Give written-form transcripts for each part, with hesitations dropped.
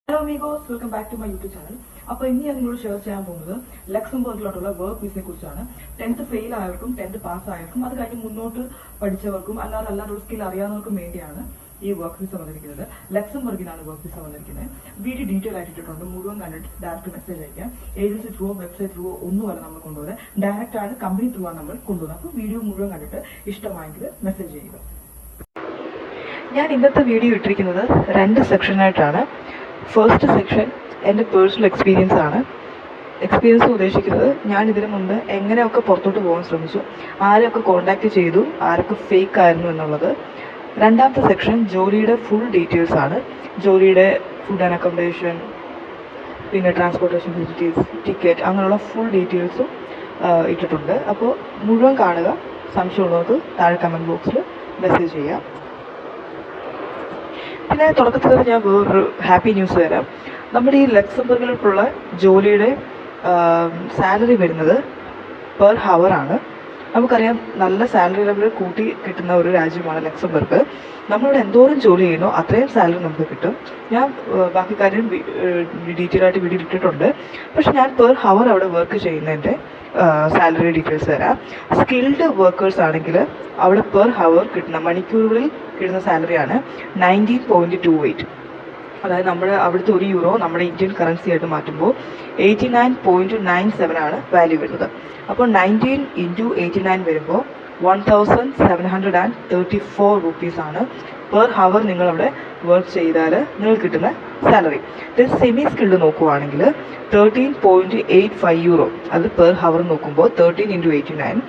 Hello amigos, welcome back to my YouTube channel. അപ്പോൾ ഇന്ന് ഞാൻ നിങ്ങളോട് ഷെയർ ചെയ്യാൻ പോകുന്നത് ലക്സംബർഗിലോട്ടുള്ള വർക്ക് വിസയെ കുറിച്ചാണ്. 10th ഫെയിൽ ആയവർക്കും 10th പാസ് ആയവർക്കും അത് കഴിഞ്ഞ് മുന്നോട്ട് പഠിച്ചവർക്കും അല്ലാതെ സ്കിൽ അറിയാവുന്നവർക്കും വേണ്ടിയാണ് ഈ വർക്ക് വിസ വന്നിരിക്കുന്നത്. ലക്സംബർഗിനാണ് വർക്ക് വിസ വന്നിരിക്കുന്നത്. വീഡിയോ ഡീറ്റെയിൽ ആയിട്ട് ഇട്ടിട്ടുണ്ട്. മുഴുവൻ കണ്ടിട്ട് ഡയറക്റ്റ് മെസ്സേജ് അയക്കാം. ഏജൻസി ത്രൂവോ വെബ്സൈറ്റ് ത്രൂവോ ഒന്നുമല്ല നമ്മൾ കൊണ്ടുപോകുന്നത്, ഡയറക്റ്റ് ആണ് കമ്പനി ത്രൂ ആണ് നമ്മൾ കൊണ്ടുപോകുന്നത്. അപ്പോൾ വീഡിയോ മുഴുവൻ കണ്ടിട്ട് ഇഷ്ടമായെങ്കിൽ മെസ്സേജ് ചെയ്യുക. ഞാൻ ഇന്നത്തെ വീഡിയോ ഇട്ടിരിക്കുന്നത് 2 സെക്ഷനായിട്ടാണ്. ഫസ്റ്റ് സെക്ഷൻ എൻ്റെ പേഴ്സണൽ എക്സ്പീരിയൻസ് ആണ്. എക്സ്പീരിയൻസ് ഉദ്ദേശിക്കുന്നത് ഞാൻ ഇതിനു മുമ്പ് എങ്ങനെയൊക്കെ പുറത്തോട്ട് പോകാൻ ശ്രമിച്ചു, ആരെയൊക്കെ കോൺടാക്ട് ചെയ്തു, ആരൊക്കെ ഫേക്ക് ആയിരുന്നു എന്നുള്ളത്. രണ്ടാമത്തെ സെക്ഷൻ ജോലിയുടെ ഫുൾ ഡീറ്റെയിൽസ് ആണ്. ജോലിയുടെ ഫുഡ് ആൻഡ് അക്കോമഡേഷൻ, പിന്നെ ട്രാൻസ്പോർട്ടേഷൻ ഫെസിലിറ്റീസ്, ടിക്കറ്റ്, അങ്ങനെയുള്ള ഫുൾ ഡീറ്റെയിൽസും ഇട്ടിട്ടുണ്ട്. അപ്പോൾ മുഴുവൻ കാണുക. സംശയമുള്ളവർക്ക് താഴെ കമൻറ്റ് ബോക്സിൽ മെസ്സേജ് ചെയ്യാം. പിന്നെ തുടക്കത്തിൽ തന്നെ ഞാൻ വേറൊരു ഹാപ്പി ന്യൂസ് തരാം. നമ്മുടെ ഈ ലക്സംബർഗിലോട്ടുള്ള ജോലിയുടെ സാലറി വരുന്നത് പെർ ഹവർ ആണ്. നമുക്കറിയാം, നല്ല സാലറി ലെവൽ കൂട്ടി കിട്ടുന്ന ഒരു രാജ്യമാണ് ലക്സംബർഗ്. നമ്മളിവിടെ എന്തോരം ജോലി ചെയ്യുന്നോ അത്രയും സാലറി നമുക്ക് കിട്ടും. ഞാൻ ബാക്കി കാര്യം ഡീറ്റെയിൽ ആയിട്ട് വീഡിയോ ഇട്ടിട്ടുണ്ട്. പക്ഷെ ഞാൻ പെർ ഹവർ അവിടെ വർക്ക് ചെയ്യുന്നതിൻ്റെ സാലറി ഡീറ്റെയിൽസ് തരാം. സ്കിൽഡ് വർക്കേഴ്സ് ആണെങ്കിൽ അവിടെ പെർ ഹവർ കിട്ടുന്ന മണിക്കൂറുകളിൽ കിട്ടുന്ന സാലറിയാണ് 19.28. അതായത് നമ്മുടെ അവിടുത്തെ €1 നമ്മുടെ ഇന്ത്യൻ കറൻസി ആയിട്ട് മാറ്റുമ്പോൾ 89.97 ആണ് വാല്യൂ വരുന്നത്. അപ്പോൾ 19 × 89 വരുമ്പോൾ 1734 റുപ്പീസാണ് പെർ ഹവർ നിങ്ങളവിടെ വർക്ക് ചെയ്താൽ നിങ്ങൾക്ക് കിട്ടുന്ന സാലറി. ഇത് സെമി സ്കിൽഡ് നോക്കുവാണെങ്കിൽ €13.85, അത് പെർ ഹവർ നോക്കുമ്പോൾ 13 × 89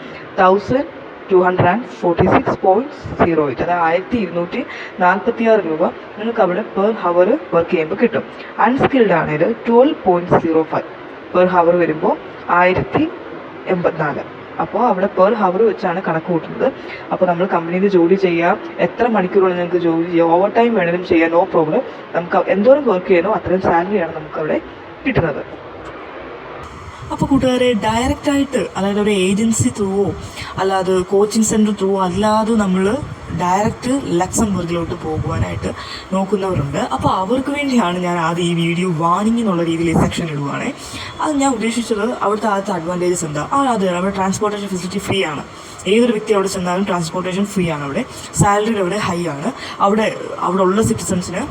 1246.08, അതായത് 1246 രൂപ നിങ്ങൾക്ക് അവിടെ പെർ ഹവർ വർക്ക് ചെയ്യുമ്പോൾ കിട്ടും. അൺസ്കിൽഡ് ആണെങ്കിൽ 12.05 പെർ ഹവർ വരുമ്പോൾ 1084. അപ്പോൾ അവിടെ പെർ ഹവർ വെച്ചാണ് കണക്ക് കൂട്ടുന്നത്. അപ്പോൾ നമ്മൾ കമ്പനിയിൽ ജോലി ചെയ്യാം, എത്ര മണിക്കൂറുകൾ നിങ്ങൾക്ക് ജോലി ചെയ്യാം, ഓവർ ടൈം വേണമെങ്കിലും ചെയ്യാം, നോ പ്രോബ്ലം. നമുക്ക് എന്തോരം വർക്ക് ചെയ്യണോ അത്രയും സാലറിയാണ് നമുക്കവിടെ കിട്ടുന്നത്. അപ്പോൾ കൂട്ടുകാരെ, ഡയറക്റ്റായിട്ട്, അതായത് ഒരു ഏജൻസി ത്രൂവോ അല്ലാതെ കോച്ചിങ് സെൻറ്റർ ത്രൂവോ അല്ലാതെ നമ്മൾ ഡയറക്റ്റ് ലക്സംബർഗിലോട്ട് പോകുവാനായിട്ട് നോക്കുന്നവരുണ്ട്. അപ്പോൾ അവർക്ക് വേണ്ടിയാണ് ഞാൻ ആദ്യം ഈ വീഡിയോ വാർണിംഗ് എന്നുള്ള രീതിയിൽ ഈ സെക്ഷൻ ഇടുവാണേ. അത് ഞാൻ ഉദ്ദേശിച്ചത് അവിടുത്തെ ആദ്യത്തെ അഡ്വാൻറ്റേജസ് എന്താ, അത് അവിടെ ട്രാൻസ്പോർട്ടേഷൻ ഫെസിലിറ്റി ഫ്രീ ആണ്. ഏതൊരു വ്യക്തി അവിടെ ചെന്നാലും ട്രാൻസ്പോർട്ടേഷൻ ഫ്രീ ആണ്. അവിടെ സാലറി അവിടെ ഹൈ ആണ്. അവിടെ ഉള്ള സിറ്റിസൺസിന്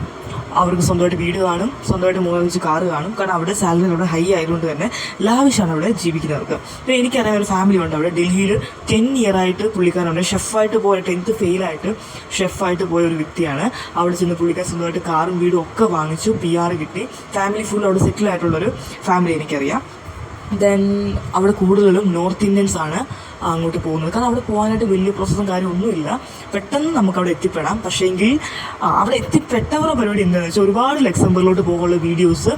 അവർക്ക് സ്വന്തമായിട്ട് വീട് കാണും, സ്വന്തമായിട്ട് 3-5 കാറ് കാണും. കാരണം അവിടെ സാലറി അവിടെ ഹൈ ആയതുകൊണ്ട് തന്നെ ലാവിഷാണ് അവിടെ ജീവിക്കുന്നവർക്ക്. ഇപ്പോൾ എനിക്കറിയാൻ ഒരു ഫാമിലി ഉണ്ട് അവിടെ ഡൽഹിയിൽ. 10 ഇയറായിട്ട് പുള്ളിക്കാരുണ്ട്. ഷെഫായിട്ട് പോയ 10th ഫെയിലായിട്ട് ഷെഫായിട്ട് പോയ ഒരു വ്യക്തിയാണ്. അവിടെ ചെന്ന് പുള്ളിക്കാർ സ്വന്തമായിട്ട് കാറും വീടും ഒക്കെ വാങ്ങിച്ചു, PR കിട്ടി, ഫാമിലി ഫുൾ അവിടെ സെറ്റിൽ ആയിട്ടുള്ളൊരു ഫാമിലി എനിക്കറിയാം. ദെൻ അവിടെ കൂടുതലും നോർത്ത് ഇന്ത്യൻസ് ആണ് അങ്ങോട്ട് പോകുന്നത്. കാരണം അവിടെ പോകാനായിട്ട് വലിയ പ്രോസസ്സും കാര്യമൊന്നുമില്ല, പെട്ടെന്ന് നമുക്കവിടെ എത്തിപ്പെടാം. പക്ഷേങ്കിൽ അവിടെ എത്തിപ്പെട്ടവരുടെ പരിപാടി എന്താണെന്ന് വെച്ചാൽ ഒരുപാട് ലക്സംബർഗിലോട്ട് പോകാനുള്ള വീഡിയോസ്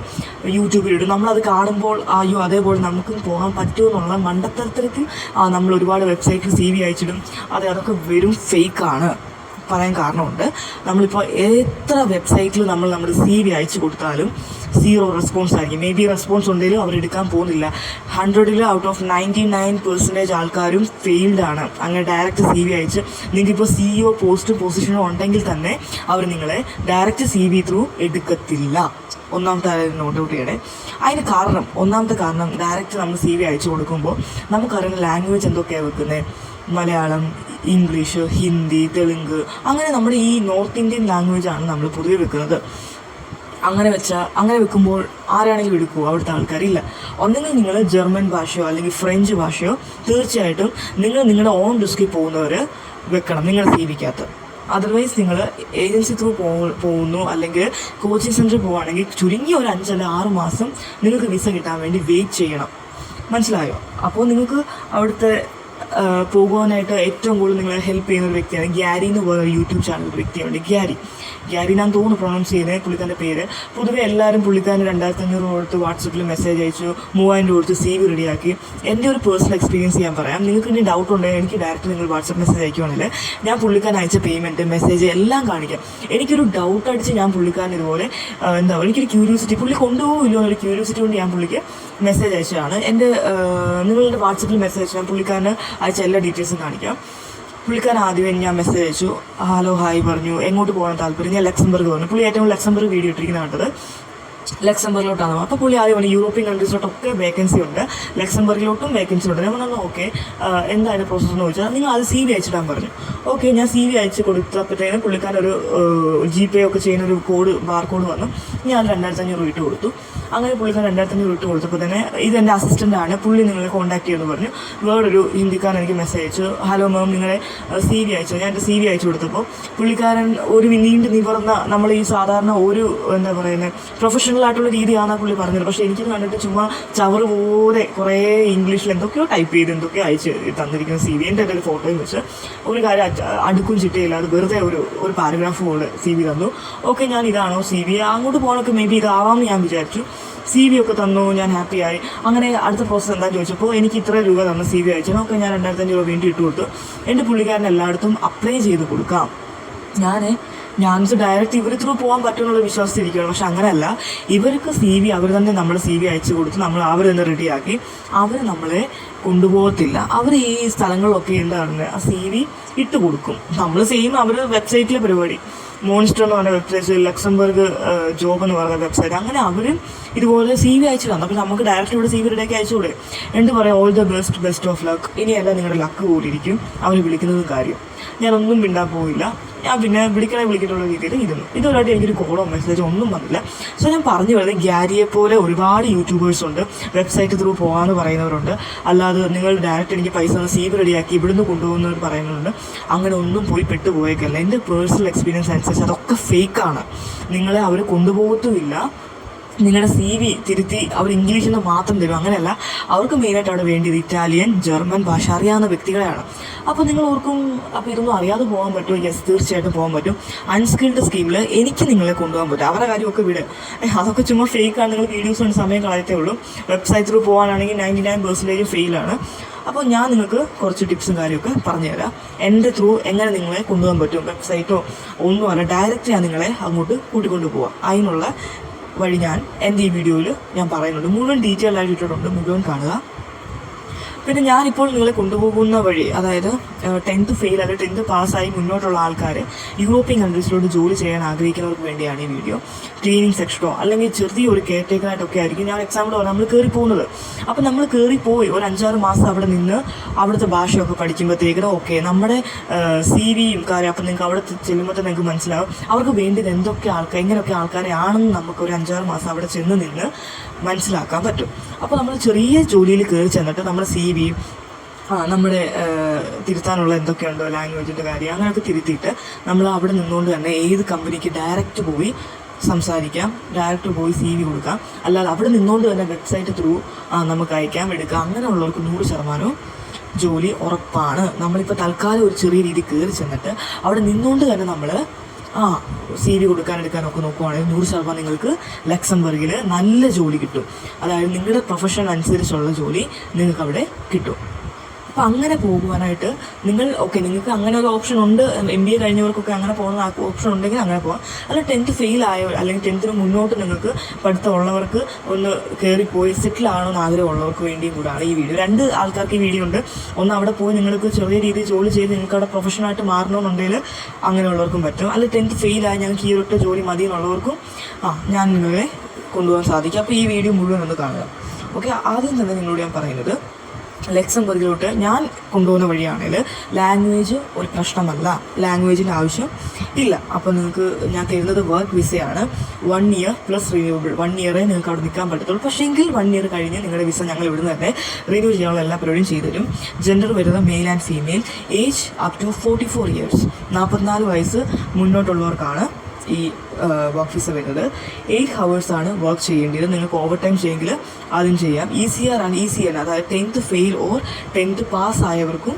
യൂട്യൂബിലിടും. നമ്മളത് കാണുമ്പോൾ അയ്യോ അതേപോലെ നമുക്കും പോകാൻ പറ്റുമെന്നുള്ള മണ്ടത്തരത്തിലേക്ക് നമ്മൾ ഒരുപാട് വെബ്സൈറ്റിൽ CV അയച്ചിടും. അതൊക്കെ വെറും ഫേക്കാണ്. പറയാൻ കാരണമുണ്ട്, നമ്മളിപ്പോൾ എത്ര വെബ്സൈറ്റിൽ നമ്മൾ നമ്മുടെ CV അയച്ചു കൊടുത്താലും 0 റെസ്പോൺസ് ആയിരിക്കും. മേ ബി റെസ്പോൺസ് ഉണ്ടെങ്കിലും അവരെടുക്കാൻ പോകുന്നില്ല. 100ൽ ഔട്ട് ഓഫ് 99% ആൾക്കാരും ഫെയിൽഡ് ആണ്. അങ്ങനെ ഡയറക്റ്റ് CV അയച്ച് നിങ്ങൾക്കിപ്പോൾ CEO പോസ്റ്റ് പൊസിഷനോ ഉണ്ടെങ്കിൽ തന്നെ അവർ നിങ്ങളെ ഡയറക്റ്റ് CV ത്രൂ എടുക്കത്തില്ല. ഒന്നാമത്തെ നോട്ട് ഔട്ട് ചെയ്യണേ. അതിന് കാരണം, ഒന്നാമത്തെ കാരണം, ഡയറക്റ്റ് നമ്മൾ CV അയച്ചു കൊടുക്കുമ്പോൾ നമുക്കറിയുന്ന ലാംഗ്വേജ് എന്തൊക്കെയാണ് വെക്കുന്നത്, മലയാളം, ഇംഗ്ലീഷ്, ഹിന്ദി, തെലുങ്ക്, അങ്ങനെ നമ്മുടെ ഈ നോർത്ത് ഇന്ത്യൻ ലാംഗ്വേജാണ് നമ്മൾ പൊതുവെ വെക്കുന്നത്. അങ്ങനെ വെക്കുമ്പോൾ ആരാണെങ്കിലും എടുക്കുമോ? അവിടുത്തെ ആൾക്കാരില്ല. ഒന്നെങ്കിൽ നിങ്ങൾ ജർമ്മൻ ഭാഷയോ അല്ലെങ്കിൽ ഫ്രഞ്ച് ഭാഷയോ തീർച്ചയായിട്ടും നിങ്ങളുടെ ഓൺ റിസ്കിൽ പോകുന്നവർ വെക്കണം നിങ്ങളുടെ CVക്കകത്ത്. അതർവൈസ് നിങ്ങൾ ഏജൻസി ത്രൂ പോകുന്നു അല്ലെങ്കിൽ കോച്ചിങ് സെൻറ്ററിൽ പോവുകയാണെങ്കിൽ ചുരുങ്ങിയ ഒരു 5 അല്ലെങ്കിൽ 6 മാസം നിങ്ങൾക്ക് വിസ കിട്ടാൻ വേണ്ടി വെയിറ്റ് ചെയ്യണം. മനസ്സിലായോ? അപ്പോൾ നിങ്ങൾക്ക് അവിടുത്തെ പോകുവാനായിട്ട് ഏറ്റവും കൂടുതൽ നിങ്ങളെ ഹെൽപ്പ് ചെയ്യുന്ന ഒരു വ്യക്തിയാണ് ഗ്യാരി എന്ന് പറയുന്ന യൂട്യൂബ് ചാനൽ ഒരു വ്യക്തിയുണ്ട്. ഗ്യാരി ഞാൻ തോന്നുന്നു പ്രൊണൗൺസ് ചെയ്യുന്നത് പുള്ളിക്കാരൻ്റെ പേര്. പൊതുവെ എല്ലാവരും പുള്ളിക്കാരന് 2500 കൊടുത്ത് വാട്സപ്പിൽ മെസ്സേജ് അയച്ചു, 3000 കൊടുത്ത് CV റെഡിയാക്കി. എൻ്റെ ഒരു പേഴ്സണൽ എക്സ്പീരിയൻസ് ഞാൻ പറയാം. നിങ്ങൾക്ക് ഇനി ഡൗട്ട് ഉണ്ടെങ്കിൽ എനിക്ക് ഡയറക്റ്റ് നിങ്ങൾ വാട്സപ്പ് മെസ്സേജ് അയക്കുവാണെങ്കിൽ ഞാൻ പുള്ളിക്കാരൻ അയച്ച പേയ്മെൻറ്റ് മെസ്സേജ് എല്ലാം കാണിക്കാം. എനിക്കൊരു ഡൗട്ട് അടിച്ച് ഞാൻ പുള്ളിക്കാരൻ ഇതുപോലെ എനിക്കൊരു ക്യൂരിയോസിറ്റി, പുള്ളി കൊണ്ടുപോകില്ലോ എന്നൊരു ക്യൂരിയോസിറ്റി കൊണ്ട് ഞാൻ പുള്ളിക്ക് മെസ്സേജ് അയച്ചതാണ്. എൻ്റെ നിങ്ങളുടെ വാട്സപ്പിൽ മെസ്സേജ് ഞാൻ പുള്ളിക്കാരന് അയച്ച എല്ലാ ഡീറ്റെയിൽസും കാണിക്കാം. പുള്ളിക്കാരൻ ആദ്യമേ ഞാൻ മെസ്സേജ് അയച്ചു, ഹലോ ഹായ് പറഞ്ഞു, എങ്ങോട്ട് പോകാൻ താല്പര്യം, ഞാൻ ലക്സംബർഗ് പറഞ്ഞു. പുള്ളി ഏറ്റവും ലക്സംബർഗ് വീഡിയോ ഇട്ടിരിക്കുന്ന കണ്ടത്. ലക്സംബർഗിലോട്ടാണ്. അപ്പോൾ പുള്ളി ആദ്യം പറഞ്ഞു യൂറോപ്യൻ കൺട്രീസിലോട്ടൊക്കെ വേക്കൻസി ഉണ്ട്, ലക്സംബർഗിലോട്ടും വേക്കൻസി ഉണ്ട്. ഞാൻ പറഞ്ഞു ഓക്കെ എന്താ അതിൻ്റെ പ്രോസസ്സ് എന്ന് ചോദിച്ചാൽ നിങ്ങൾ അത് CV അയച്ചിടാൻ പറഞ്ഞു. ഓക്കെ ഞാൻ CV അയച്ച് കൊടുത്തപ്പോഴത്തേനും പുള്ളിക്കാരൊരു GPay ഒക്കെ ചെയ്യുന്ന ഒരു ബാർകോഡ് വന്നു. ഞാൻ 2500 ഇട്ട് കൊടുത്തു. അങ്ങനെ പുള്ളിക്കാരൻ 2500 ഇട്ട് കൊടുത്തപ്പോൾ തന്നെ ഇതെൻ്റെ അസിസ്റ്റൻ്റാണ്, പുള്ളി നിങ്ങളെ കോൺടാക്ട് ചെയ്യുമെന്ന് പറഞ്ഞു. വേറൊരു ഹിന്ദിക്കാരൻ എനിക്ക് മെസ്സേജ് അയച്ചു, ഹലോ മാം നിങ്ങളെ CV അയച്ചു. ഞാൻ എൻ്റെ CV അയച്ചു കൊടുത്തപ്പോൾ പുള്ളിക്കാരൻ ഒരു നീണ്ട് നിവർന്ന നമ്മൾ ഈ സാധാരണ ഒരു എന്താ പറയുന്നത് പ്രൊഫഷണൽ ആയിട്ടുള്ള രീതിയാണ് പുള്ളി പറഞ്ഞത്. പക്ഷേ എനിക്ക് കണ്ടിട്ട് ചുമ്മാ ചവറ് പോലെ കുറേ ഇംഗ്ലീഷിൽ എന്തൊക്കെയോ ടൈപ്പ് ചെയ്ത് എന്തൊക്കെയോ അയച്ച് തന്നിരിക്കുന്ന CV. എൻ്റെ ഒരു ഫോട്ടോയും വെച്ച് ഒരു കാര്യം അടുക്കും ചിട്ടയില്ല, അത് വെറുതെ ഒരു പാരഗ്രാഫ് പോലെ CV തന്നു. ഓക്കെ ഞാൻ ഇതാണോ CV, അങ്ങോട്ട് പോകണമൊക്കെ മേ ബി ഇതാവാമെന്ന് ഞാൻ വിചാരിച്ചു. CV ഒക്കെ തന്നു, ഞാൻ ഹാപ്പിയായി. അങ്ങനെ അടുത്ത പ്രോസസ്സ് എന്താ ചോദിച്ചപ്പോൾ എനിക്ക് ഇത്ര രൂപ തന്നു CV അയച്ചു. ഓക്കെ ഞാൻ 2500 വീണ്ടും ഇട്ട് കൊടുത്തു. എൻ്റെ പുള്ളിക്കാരൻ എല്ലായിടത്തും അപ്ലൈ ചെയ്ത് കൊടുക്കാം. ഞാൻ ഡയറക്റ്റ് ഇവർ ത്രൂ പോകാൻ പറ്റുമെന്നുള്ള വിശ്വാസത്തിരിക്കുകയാണ്. പക്ഷെ അങ്ങനെയല്ല, ഇവർക്ക് CV അവർ തന്നെ നമ്മൾ CV അയച്ചു കൊടുത്ത് അവർ തന്നെ റെഡിയാക്കി അവർ നമ്മളെ കൊണ്ടുപോകത്തില്ല. അവർ ഈ സ്ഥലങ്ങളിലൊക്കെ എന്താണ് ആ CV ഇട്ട് കൊടുക്കും. നമ്മൾ സെയിം അവർ വെബ്സൈറ്റിലെ പരിപാടി മോൺസ്റ്റർ എന്ന് പറഞ്ഞ വെബ്സൈറ്റ്, ലക്സംബർഗ് ജോബ് എന്ന് പറയുന്ന വെബ്സൈറ്റ്, അങ്ങനെ അവരും ഇതുപോലെ CV അയച്ചു തന്നു. അപ്പോൾ നമുക്ക് ഡയറക്റ്റ് ഇവിടെ CV റെഡിയാക്കി അയച്ചുകൂടെ? എന്ത് പറയാം, all the best of luck. ഇനിയല്ല നിങ്ങളുടെ ലക്ക് കൂടിയിരിക്കും. അവർ വിളിക്കുന്നത് കാര്യം. ഞാനൊന്നും മിണ്ടാൻ പോയില്ല. ഞാൻ പിന്നെ വിളിക്കണ രീതിയിൽ ഇരുന്നു. ഇതുവരെയായിട്ട് എനിക്കൊരു കോളോ മെസ്സേജോ ഒന്നും വന്നില്ല. സോ ഞാൻ പറഞ്ഞു വരുന്നത് ഗ്യാരിയെ പോലെ ഒരുപാട് യൂട്യൂബേഴ്സ് ഉണ്ട്, വെബ്സൈറ്റ് ത്രൂ പോകാമെന്ന് പറയുന്നവരുണ്ട്, അല്ലാതെ നിങ്ങൾ ഡയറക്റ്റ് എനിക്ക് പൈസ CV റെഡിയാക്കി ഇവിടുന്ന് കൊണ്ടുപോകുന്നവർ പറയുന്നുണ്ട്. അങ്ങനെ ഒന്നും പോയി പെട്ടുപോയേക്കല്ല. എൻ്റെ പേഴ്സണൽ എക്സ്പീരിയൻസ് അനുസരിച്ച് അതൊക്കെ ഫേക്കാണ്. നിങ്ങളെ അവർ കൊണ്ടുപോകത്തുമില്ല. നിങ്ങളുടെ CV തിരുത്തി അവർ ഇംഗ്ലീഷിൽ നിന്ന് മാത്രം തരും. അങ്ങനെയല്ല, അവർക്ക് മെയിനായിട്ട് അവിടെ വേണ്ടിയത് ഇറ്റാലിയൻ, ജർമ്മൻ ഭാഷ അറിയാവുന്ന വ്യക്തികളെയാണ്. അപ്പോൾ നിങ്ങൾ ഓർക്കും അപ്പോൾ ഇതൊന്നും അറിയാതെ പോകാൻ പറ്റുമോ? യെസ്, തീർച്ചയായിട്ടും പോകാൻ പറ്റും. അൺസ്കിൽഡ് സ്കീമിൽ എനിക്ക് നിങ്ങളെ കൊണ്ടുപോകാൻ പറ്റും. അവരുടെ കാര്യമൊക്കെ വിട്, അതൊക്കെ ചുമ്മാ ഫേക്കാണ്. നിങ്ങൾ വീഡിയോസ് കൊണ്ട് സമയം കളയത്തേ ഉള്ളൂ. വെബ്സൈറ്റ് ത്രൂ പോകാനാണെങ്കിൽ 99% ഫെയിലാണ്. അപ്പോൾ ഞാൻ നിങ്ങൾക്ക് കുറച്ച് ടിപ്സും കാര്യമൊക്കെ പറഞ്ഞുതരാം. എൻ്റെ ത്രൂ എങ്ങനെ നിങ്ങളെ കൊണ്ടുപോകാൻ പറ്റും. വെബ്സൈറ്റോ ഒന്നുമല്ല, ഡയറക്റ്റ് ഞാൻ നിങ്ങളെ അങ്ങോട്ട് കൂട്ടിക്കൊണ്ട് പോവാം. അതിനുള്ള വഴി ഞാൻ എൻ്റെ ഈ വീഡിയോയിൽ ഞാൻ പറയുന്നുണ്ട്. മുഴുവൻ ഡീറ്റെയിൽ ആയിട്ട് ഇട്ടിട്ടുണ്ട്, മുഴുവൻ കാണുക. പിന്നെ ഞാനിപ്പോൾ നിങ്ങളെ കൊണ്ടുപോകുന്ന വഴി, അതായത് 10th ഫെയിൽ അല്ലെങ്കിൽ 10th പാസ്സായി മുന്നോട്ടുള്ള ആൾക്കാർ യൂറോപ്യൻ കൺട്രീസിലോട്ട് ജോലി ചെയ്യാൻ ആഗ്രഹിക്കുന്നവർക്ക് വേണ്ടിയാണ് ഈ വീഡിയോ. ക്ലീനിങ് സെക്ഷനോ അല്ലെങ്കിൽ ചെറിയൊരു കെയർ ടേക്കറായിട്ടൊക്കെ ആയിരിക്കും ഞാൻ എക്സാമ്പിൾ പറയാം നമ്മൾ കയറി പോകുന്നത്. അപ്പോൾ നമ്മൾ കയറിപ്പോയി ഒരു 5-6 മാസം അവിടെ നിന്ന് അവിടുത്തെ ഭാഷയൊക്കെ പഠിക്കുമ്പോഴത്തേക്കിനും ഓക്കെ നമ്മുടെ CVയും കാര്യം. അപ്പോൾ നിങ്ങൾക്ക് അവിടെ ചെല്ലുമ്പോഴത്തെ നിങ്ങൾക്ക് മനസ്സിലാവും അവർക്ക് വേണ്ടത് എന്തൊക്കെ എങ്ങനെയൊക്കെ ആൾക്കാരെ ആണെന്ന് നമുക്ക് ഒരു 5-6 മാസം അവിടെ ചെന്ന് നിന്ന് മനസ്സിലാക്കാൻ പറ്റും. അപ്പോൾ നമ്മൾ ചെറിയ ജോലിയിൽ കയറി ചെന്നിട്ട് നമ്മുടെ CV നമ്മുടെ തിരുത്താനുള്ള എന്തൊക്കെയുണ്ടോ ലാംഗ്വേജിൻ്റെ കാര്യം അങ്ങനെയൊക്കെ തിരുത്തിയിട്ട് നമ്മൾ അവിടെ നിന്നുകൊണ്ട് തന്നെ ഏത് കമ്പനിക്ക് ഡയറക്റ്റ് പോയി സംസാരിക്കാം, ഡയറക്റ്റ് പോയി CV കൊടുക്കാം. അല്ലാതെ അവിടെ നിന്നുകൊണ്ട് തന്നെ വെബ്സൈറ്റ് ത്രൂ നമുക്ക് അയക്കാം, എടുക്കാം. അങ്ങനെയുള്ളവർക്ക് 100% ജോലി ഉറപ്പാണ്. നമ്മളിപ്പോൾ തൽക്കാലം ഒരു ചെറിയ രീതിയിൽ കയറി ചെന്നിട്ട് അവിടെ നിന്നുകൊണ്ട് തന്നെ നമ്മൾ CV എടുക്കാനൊക്കെ നോക്കുവാണെങ്കിൽ 100% നിങ്ങൾക്ക് ലക്സംബർഗിൽ നല്ല ജോലി കിട്ടും. അതായത് നിങ്ങളുടെ പ്രൊഫഷൻ അനുസരിച്ചുള്ള ജോലി നിങ്ങൾക്ക് അവിടെ കിട്ടും. അപ്പോൾ അങ്ങനെ പോകുവാനായിട്ട് നിങ്ങൾക്ക് അങ്ങനെ ഒരു ഓപ്ഷൻ ഉണ്ട്. MBA കഴിഞ്ഞവർക്കൊക്കെ അങ്ങനെ പോകുന്ന ഓപ്ഷൻ ഉണ്ടെങ്കിൽ അങ്ങനെ പോകാം. അല്ല 10th ഫെയിൽ ആയോ അല്ലെങ്കിൽ 10th മുന്നോട്ട് നിങ്ങൾക്ക് പഠിത്തമുള്ളവർക്ക് ഒന്ന് കയറിപ്പോയി സെറ്റിൽ ആകണമെന്ന് ആഗ്രഹമുള്ളവർക്ക് വേണ്ടിയും കൂടാണ് ഈ വീഡിയോ. 2 ആൾക്കാർക്ക് ഈ വീഡിയോ ഉണ്ട്. ഒന്ന് അവിടെ പോയി നിങ്ങൾക്ക് ചെറിയ രീതിയിൽ ജോലി ചെയ്ത് നിങ്ങൾക്ക് അവിടെ പ്രൊഫഷണലായിട്ട് മാറണമെന്നുണ്ടെങ്കിൽ അങ്ങനെയുള്ളവർക്കും പറ്റും. അല്ല 10th ഫെയിലായി ഞങ്ങൾക്ക് ഈ ഒറ്റ ജോലി മതി എന്നുള്ളവർക്കും ഞാൻ നിങ്ങളെ കൊണ്ടുപോകാൻ സാധിക്കും. അപ്പോൾ ഈ വീഡിയോ മുഴുവൻ ഒന്ന് കാണുക. ഓക്കെ, ആദ്യം തന്നെ നിങ്ങളോട് ഞാൻ പറയുന്നത് ലക്സംബർഗിലോട്ട് ഞാൻ കൊണ്ടുപോകുന്ന വഴിയാണെങ്കിൽ ലാംഗ്വേജ് ഒരു പ്രശ്നമല്ല, ലാംഗ്വേജിൻ്റെ ആവശ്യം ഇല്ല. അപ്പോൾ നിങ്ങൾക്ക് ഞാൻ തരുന്നത് വർക്ക് വിസയാണ്. 1 year പ്ലസ് റിന്യൂവബിൾ. 1 year നിങ്ങൾക്ക് അവിടെ നിൽക്കാൻ പറ്റത്തുള്ളൂ. പക്ഷേ എങ്കിൽ 1 year കഴിഞ്ഞ് നിങ്ങളുടെ വിസ ഞങ്ങൾ ഇവിടുന്ന് തന്നെ റിന്യൂ ചെയ്യാനുള്ള എല്ലാ പരിപാടിയും ചെയ്തു തരും. ജെൻഡർ വരുന്നത് male and female. Age up to 44 years, 44 വയസ്സ് മുന്നോട്ടുള്ളവർക്കാണ് ഈ വർക്ക് വിസ വരുന്നത്. 8 hours വർക്ക് ചെയ്യേണ്ടത്. നിങ്ങൾക്ക് ഓവർ ടൈം ചെയ്യെങ്കിൽ ആദ്യം ചെയ്യാം. ഈസിയാണ്. അതായത് 10th fail or 10th pass ആയവർക്കും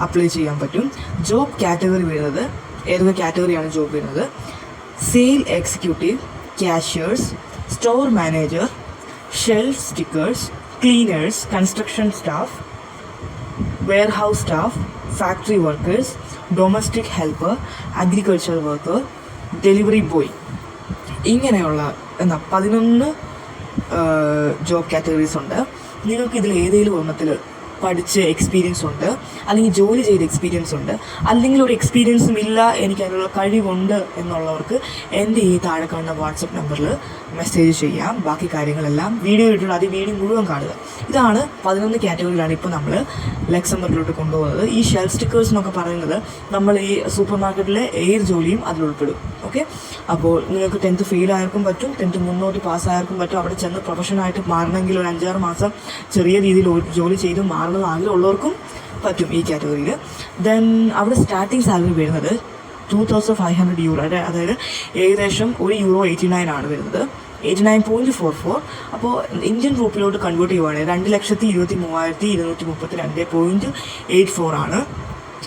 അപ്ലൈ ചെയ്യാൻ പറ്റും. ജോബ് കാറ്റഗറി വരുന്നത് ഏതൊക്കെ കാറ്റഗറിയാണ് ജോബ് വരുന്നത്? Sale executive, cashiers, store manager, shelf stickers, cleaners, construction staff, warehouse staff, factory workers, domestic helper, agriculture worker, delivery boy. ഇങ്ങനെയുള്ള 11 ജോബ് കാറ്റഗറീസ് ഉണ്ട്. നിങ്ങൾക്ക് ഇതിൽ ഏതെങ്കിലും ഒരെണ്ണത്തിൽ പഠിച്ച് എക്സ്പീരിയൻസ് ഉണ്ട്, അല്ലെങ്കിൽ ജോലി ചെയ്ത് എക്സ്പീരിയൻസ് ഉണ്ട്, അല്ലെങ്കിൽ ഒരു എക്സ്പീരിയൻസും ഇല്ല എനിക്ക് അതിനുള്ള കഴിവുണ്ട് എന്നുള്ളവർക്ക് എൻ്റെ ഈ താഴെ കാണുന്ന വാട്സപ്പ് നമ്പറിൽ മെസ്സേജ് ചെയ്യാം. ബാക്കി കാര്യങ്ങളെല്ലാം വീഡിയോ ഇട്ടിട്ട് അത് വീഡിയോ മുഴുവൻ കാണുക. ഇതാണ് 11 കാറ്റഗറിയിലാണ് ഇപ്പോൾ നമ്മൾ ലക്സംബർഗിലോട്ട് കൊണ്ടുപോകുന്നത്. ഈ ഷെൽഫ് സ്റ്റിക്കേഴ്സ് എന്നൊക്കെ പറയുന്നത് നമ്മൾ ഈ സൂപ്പർ മാർക്കറ്റിലെ ഏത് ജോലിയും അതിലുൾപ്പെടും. ഓക്കെ, അപ്പോൾ നിങ്ങൾക്ക് 10th ഫെയിൽ ആർക്കും പറ്റും, 10th മുന്നോട്ട് പാസ്സായവർക്കും പറ്റും. അവിടെ ചെന്ന് പ്രൊഫഷനായിട്ട് മാറണമെങ്കിൽ ഒരു 5-6 മാസം ചെറിയ രീതിയിൽ ജോലി ചെയ്ത് മാറണമെന്ന് ആഗ്രഹമുള്ളവർക്കും പറ്റും ഈ കാറ്റഗറിയിൽ. ദെൻ അവിടെ സ്റ്റാർട്ടിങ് സാലറി വരുന്നത് €2,500, അതായത് ഏകദേശം €1 ആണ് വരുന്നത്, 89.44. അപ്പോൾ ഇന്ത്യൻ രൂപയിലോട്ട് കൺവേർട്ട് ചെയ്യുവാണെങ്കിൽ 2,23,232.84 ആണ്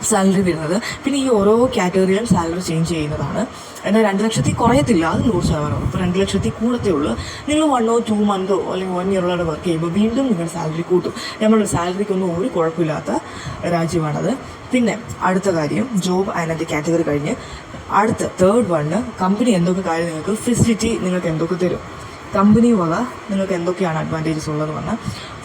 സാലറി വരുന്നത്. പിന്നെ ഈ ഓരോ കാറ്റഗറിയിലും സാലറി ചേഞ്ച് ചെയ്യുന്നതാണ്. എന്നാൽ 2 ലക്ഷത്തിൽ കുറയത്തില്ല, അത് 100%. ഇപ്പോൾ 2 ലക്ഷത്തിൽ കൂടത്തേ ഉള്ളൂ. നിങ്ങൾ 1 or 2 months അല്ലെങ്കിൽ 1 year വർക്ക് ചെയ്യുമ്പോൾ വീണ്ടും നിങ്ങൾ സാലറി കൂട്ടും. നമ്മളുടെ സാലറിക്കൊന്നും ഒരു കുഴപ്പമില്ലാത്ത രാജ്യമാണത്. പിന്നെ അടുത്ത കാര്യം, ജോബ് അതിനകത്ത് കാറ്റഗറി കഴിഞ്ഞ് അടുത്ത തേർഡ് വണ്ണ്, കമ്പനി എന്തൊക്കെ കാര്യം നിങ്ങൾക്ക് ഫെസിലിറ്റി നിങ്ങൾക്ക് എന്തൊക്കെ തരും, കമ്പനി വക നിങ്ങൾക്ക് എന്തൊക്കെയാണ് അഡ്വാൻറ്റേജസ് ഉള്ളതെന്ന് പറഞ്ഞാൽ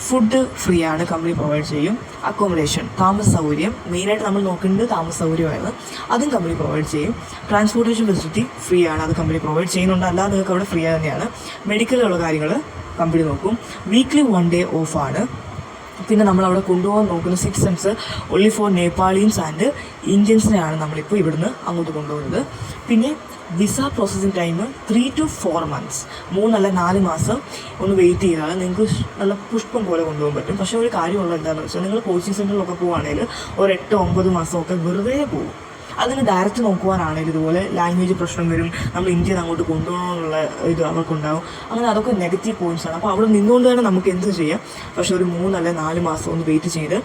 ഫുഡ് ഫ്രീ ആണ്, കമ്പനി പ്രൊവൈഡ് ചെയ്യും. അക്കോമഡേഷൻ, താമസ സൗകര്യം, മെയിനായിട്ട് നമ്മൾ നോക്കേണ്ടത് താമസ സൗകര്യമായിരുന്നു, അതും കമ്പനി പ്രൊവൈഡ് ചെയ്യും. ട്രാൻസ്പോർട്ടേഷൻ ഫെസിലിറ്റി ഫ്രീ ആണ്, അത് കമ്പനി പ്രൊവൈഡ് ചെയ്യുന്നുണ്ട്, അല്ലാതെ നിങ്ങൾക്ക് അവിടെ ഫ്രീ തന്നെയാണ്. മെഡിക്കലുള്ള കാര്യങ്ങൾ കമ്പനി നോക്കും. വീക്ക്ലി 1 day ഓഫാണ്. പിന്നെ നമ്മളവിടെ കൊണ്ടുപോകാൻ നോക്കുന്ന citizens only for Nepalese and ഇന്ത്യൻസിനെയാണ് നമ്മളിപ്പോൾ ഇവിടുന്ന് അങ്ങോട്ട് കൊണ്ടുപോകുന്നത്. പിന്നെ visa processing time 3 to 4 months, 3 അല്ല 4 മാസം ഒന്ന് വെയിറ്റ് ചെയ്താൽ നിങ്ങൾക്ക് നല്ല പുഷ്പം പോലെ കൊണ്ടുപോകാൻ പറ്റും. പക്ഷേ ഒരു കാര്യമുള്ളത് എന്താണെന്ന് വെച്ചാൽ നിങ്ങൾ കോച്ചിങ് സെൻറ്ററിലൊക്കെ പോവുകയാണെങ്കിൽ ഒരു 8-9 മാസമൊക്കെ വെറുതെ പോകും. അതിന് ഡയറക്റ്റ് നോക്കുവാനാണെങ്കിൽ ഇതുപോലെ ലാംഗ്വേജ് പ്രശ്നം വരും, നമ്മൾ ഇന്ത്യയിൽ അങ്ങോട്ട് കൊണ്ടുപോകണമെന്നുള്ള ഇത് അവർക്കുണ്ടാകും. അങ്ങനെ അതൊക്കെ നെഗറ്റീവ് പോയിൻറ്റ്സാണ്. അപ്പോൾ അവിടെ നിന്നുകൊണ്ട് തന്നെ നമുക്ക് എന്ത് ചെയ്യാം, പക്ഷേ ഒരു 3 അല്ല 4 മാസം ഒന്ന് വെയിറ്റ് ചെയ്ത്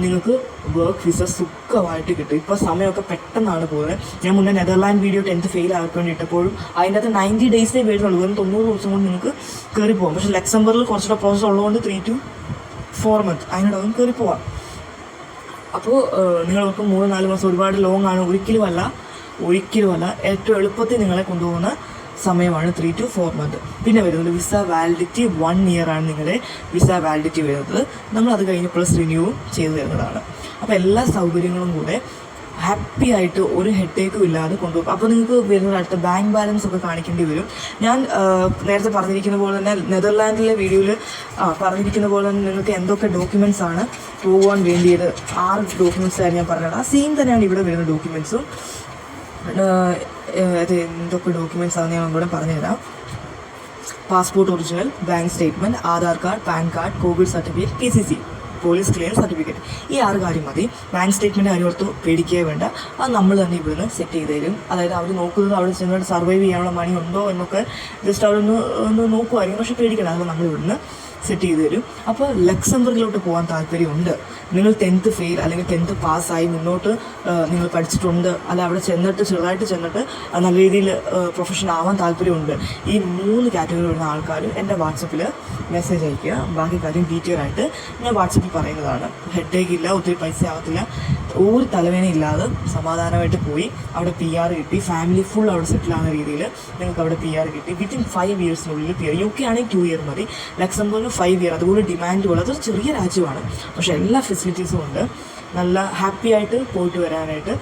നിങ്ങൾക്ക് വർക്ക് വിസ സുഖമായിട്ട് കിട്ടും. ഇപ്പോൾ സമയമൊക്കെ പെട്ടെന്നാണ് പോകുന്നത്. ഞാൻ മുന്നേ നെതർലാൻഡ് വീഡിയോ 10th ഫെയിൽ ആക്കാൻ വേണ്ടി ഇട്ടപ്പോഴും അതിൻ്റെ അകത്ത് 90 days വരുന്നുള്ളൂ, വെറും 90 ദിവസം കൊണ്ട് നിങ്ങൾക്ക് കയറി പോകാം. പക്ഷേ ലക്സംബർഗിൽ കുറച്ചുകൂടെ പ്രോസസ്സ് ഉള്ളതുകൊണ്ട് 3 to 4 months അതിനോടൊന്നും കയറി പോവാം. അപ്പോൾ നിങ്ങൾക്ക് 3-4 മാസം ഒരുപാട് ലോങ് ആണ്, ഒരിക്കലുമല്ല. ഏറ്റവും എളുപ്പത്തിൽ നിങ്ങളെ കൊണ്ടുപോകുന്ന സമയമാണ് 3 to 4 months. പിന്നെ വരുന്നത് വിസ വാലിഡിറ്റി 1 year ആണ് നിങ്ങളുടെ വിസ വാലിഡിറ്റി വരുന്നത്. നമ്മളത് കഴിഞ്ഞ് പ്ലസ് റിന്യൂവും ചെയ്തു തരുന്നതാണ്. അപ്പോൾ എല്ലാ സൗകര്യങ്ങളും കൂടെ ഹാപ്പി ആയിട്ട് ഒരു ഹെഡേക്കും ഇല്ലാതെ കൊണ്ടുപോകും. അപ്പോൾ നിങ്ങൾക്ക് വരുന്നത് അടുത്ത ബാങ്ക് ബാലൻസ് ഒക്കെ കാണിക്കേണ്ടി വരും. ഞാൻ നേരത്തെ പറഞ്ഞിരിക്കുന്ന പോലെ തന്നെ നെതർലാൻഡിലെ വീഡിയോയിൽ പറഞ്ഞിരിക്കുന്ന പോലെ തന്നെ നിങ്ങൾക്ക് എന്തൊക്കെ ഡോക്യുമെൻറ്റ്സ് ആണ് പോകുവാൻ വേണ്ടിയത്, 6 ഡോക്യുമെൻറ്റ്സ് ആയിരുന്നു ഞാൻ പറഞ്ഞത്. ആ സെയിം തന്നെയാണ് ഇവിടെ വരുന്ന ഡോക്യുമെൻറ്റ്സും. അത് എന്തൊക്കെ ഡോക്യുമെൻറ്റ്സ് ആണെന്ന് ഞാൻ കൂടെ പറഞ്ഞുതരാം. Passport original, bank statement, Aadhaar card, pan card, Covid certificate, PCC police clearance certificate, ഈ 6 കാര്യം മതി. ബാങ്ക് സ്റ്റേറ്റ്മെൻറ്റ് കാര്യം ഓർത്ത് പേടിക്കുകയേ വേണ്ട, അത് നമ്മൾ തന്നെ ഇവിടുന്ന് സെറ്റ് ചെയ്ത് തരും. അതായത് അവർ നോക്കുന്നത് അവിടെ ചെന്നിട്ട് സർവൈവ് ചെയ്യാനുള്ള മണി ഉണ്ടോ എന്നൊക്കെ ജസ്റ്റ് അവിടെ നോക്കുമായിരിക്കും, പക്ഷേ പേടിക്കണം, അത് നമ്മൾ ഇവിടുന്ന് സെറ്റ് ചെയ്ത് തരും. അപ്പോൾ ലക്സംബർഗിലോട്ട് പോകാൻ താല്പര്യമുണ്ട്, നിങ്ങൾ 10th ഫെയിൽ അല്ലെങ്കിൽ 10th പാസ്സായി മുന്നോട്ട് നിങ്ങൾ പഠിച്ചിട്ടുണ്ട്, അല്ല അവിടെ ചെറുതായിട്ട് ചെന്നിട്ട് നല്ല രീതിയിൽ പ്രൊഫഷൻ ആവാൻ താല്പര്യമുണ്ട്, ഈ 3 കാറ്റഗറി വരുന്ന ആൾക്കാർ എൻ്റെ വാട്സപ്പിൽ മെസ്സേജ് അയയ്ക്കുക. ബാക്കി കാര്യം ഡീറ്റെയിൽ ആയിട്ട് ഞാൻ വാട്സപ്പിൽ പറയുന്നതാണ്. ഹെഡേക്ക് ഇല്ല, ഒത്തിരി പൈസ ആവത്തില്ല, ഒരു തലവേന ഇല്ലാതെ സമാധാനമായിട്ട് പോയി അവിടെ PR കിട്ടി, ഫാമിലി ഫുൾ അവിടെ സെറ്റിൽ ആവുന്ന രീതിയിൽ നിങ്ങൾക്ക് അവിടെ PR കിട്ടി. Within 5 yearsനുള്ളിൽ PR. UK ആണെങ്കിൽ 2 year മതി, ലക്സംബർഗ് 5 year. അതുപോലെ ഡിമാൻഡുള്ള, അതൊരു ചെറിയ രാജ്യമാണ്, പക്ഷേ എല്ലാ ഫെസിലിറ്റീസും ഉണ്ട്. നല്ല ഹാപ്പി ആയിട്ട് പോയിട്ട് വരാനായിട്ട്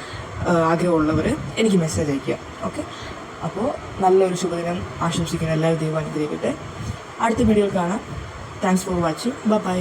ആഗ്രഹമുള്ളവർ എനിക്ക് മെസ്സേജ് അയയ്ക്കുക. ഓക്കെ, അപ്പോൾ നല്ലൊരു ശുഭദിനം ആശംസിക്കുന്ന എല്ലാവരും ദൈവം അനുഗ്രഹിക്കട്ടെ. അടുത്ത വീഡിയോയിൽ കാണാം. Thanks for watching. ബൈ.